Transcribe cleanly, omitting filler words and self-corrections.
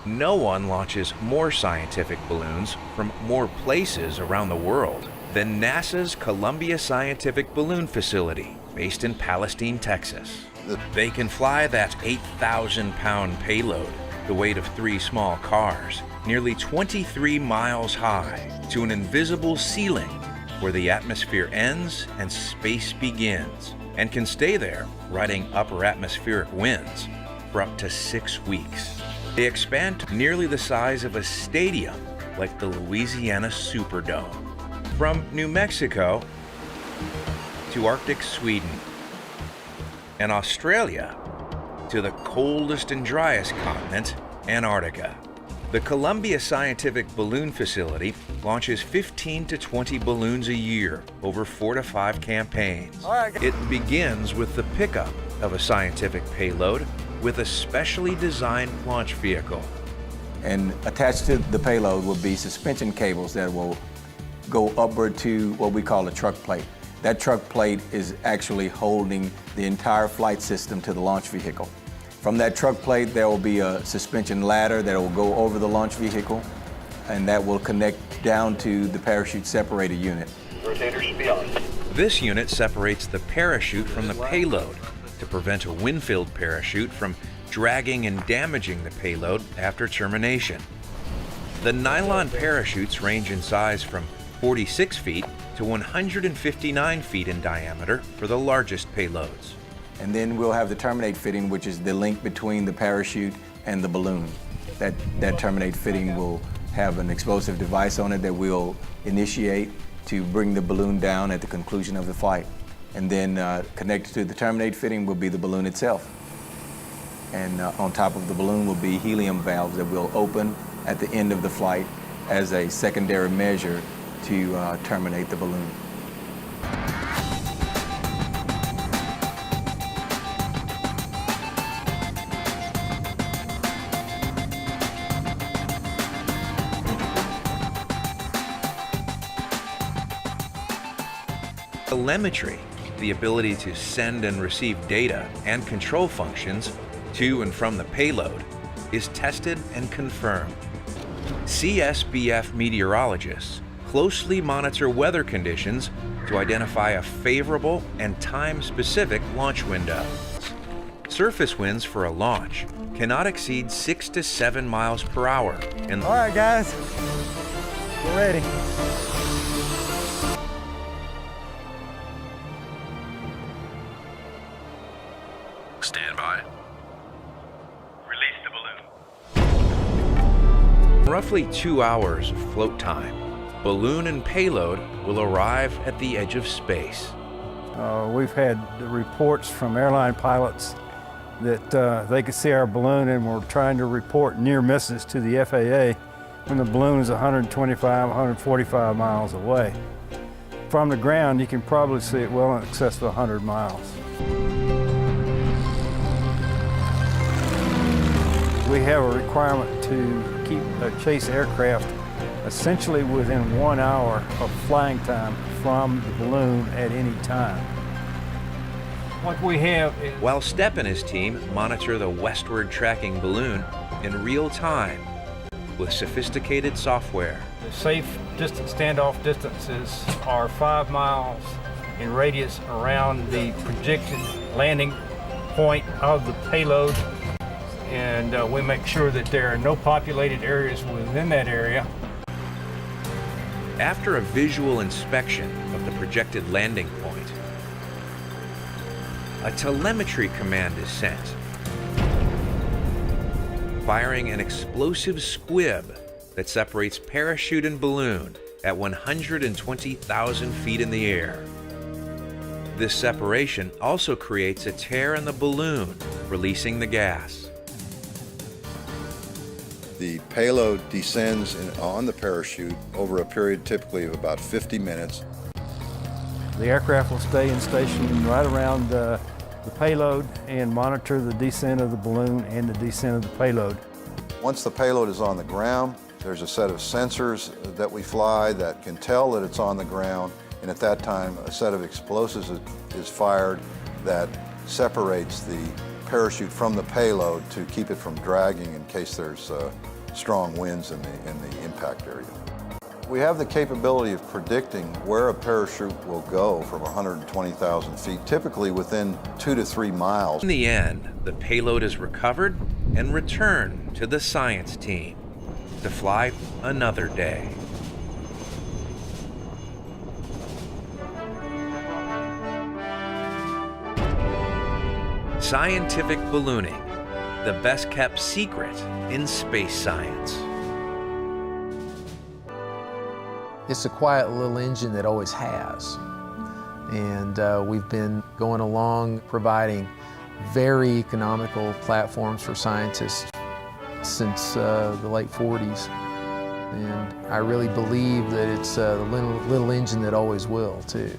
No one launches more scientific balloons from more places around the world than NASA's Columbia Scientific Balloon Facility, based in Palestine, Texas. They can fly that 8,000-pound payload, the weight of 3 small cars, nearly 23 miles high, to an invisible ceiling where the atmosphere ends and space begins, and can stay there, riding upper atmospheric winds, for up to 6 weeks. They expand to nearly the size of a stadium, like the Louisiana Superdome. From New Mexico to Arctic Sweden, and Australia to the coldest and driest continent, Antarctica. The Columbia Scientific Balloon Facility launches 15 to 20 balloons a year over 4 to 5 campaigns. It begins with the pickup of a scientific payload with a specially designed launch vehicle. And attached to the payload will be suspension cables that will go upward to what we call a truck plate. That truck plate is actually holding the entire flight system to the launch vehicle. From that truck plate, there will be a suspension ladder that will go over the launch vehicle, and that will connect down to the parachute separator unit. Rotators should be on. This unit separates the parachute from the payload to prevent a wind-filled parachute from dragging and damaging the payload after termination. The nylon parachutes range in size from 46 feet to 159 feet in diameter for the largest payloads. And then we'll have the terminate fitting, which is the link between the parachute and the balloon. That terminate fitting will have an explosive device on it that we'll initiate to bring the balloon down at the conclusion of the flight. And then connected to the terminate fitting will be the balloon itself. And on top of the balloon will be helium valves that will open at the end of the flight as a secondary measure to terminate the balloon. Telemetry, the ability to send and receive data and control functions to and from the payload, is tested and confirmed. CSBF meteorologists closely monitor weather conditions to identify a favorable and time-specific launch window. Surface winds for a launch cannot exceed 6 to 7 miles per hour. All right, guys, we're ready. Stand by. Release the balloon. Roughly 2 hours of float time, balloon and payload will arrive at the edge of space. We've had reports from airline pilots that they could see our balloon and were trying to report near misses to the FAA when the balloon is 125, 145 miles away. From the ground, you can probably see it well in excess of 100 miles. We have a requirement to keep a chase aircraft essentially within 1 hour of flying time from the balloon at any time. What we have is... While Stepp and his team monitor the westward tracking balloon in real time with sophisticated software. The safe distance standoff distances are 5 miles in radius around the projected landing point of the payload. And we make sure that there are no populated areas within that area. After a visual inspection of the projected landing point, a telemetry command is sent, firing an explosive squib that separates parachute and balloon at 120,000 feet in the air. This separation also creates a tear in the balloon, releasing the gas. The payload descends on the parachute over a period typically of about 50 minutes. The aircraft will stay in station right around the payload and monitor the descent of the balloon and the descent of the payload. Once the payload is on the ground, there's a set of sensors that we fly that can tell that it's on the ground, and at that time a set of explosives is fired that separates the parachute from the payload to keep it from dragging in case there's strong winds in the impact area. We have the capability of predicting where a parachute will go from 120,000 feet, typically within 2 to 3 miles. In the end, the payload is recovered and returned to the science team to fly another day. Scientific ballooning, the best kept secret in space science. It's a quiet little engine that always has. And we've been going along providing very economical platforms for scientists since the late 40s. And I really believe that it's the little engine that always will, too.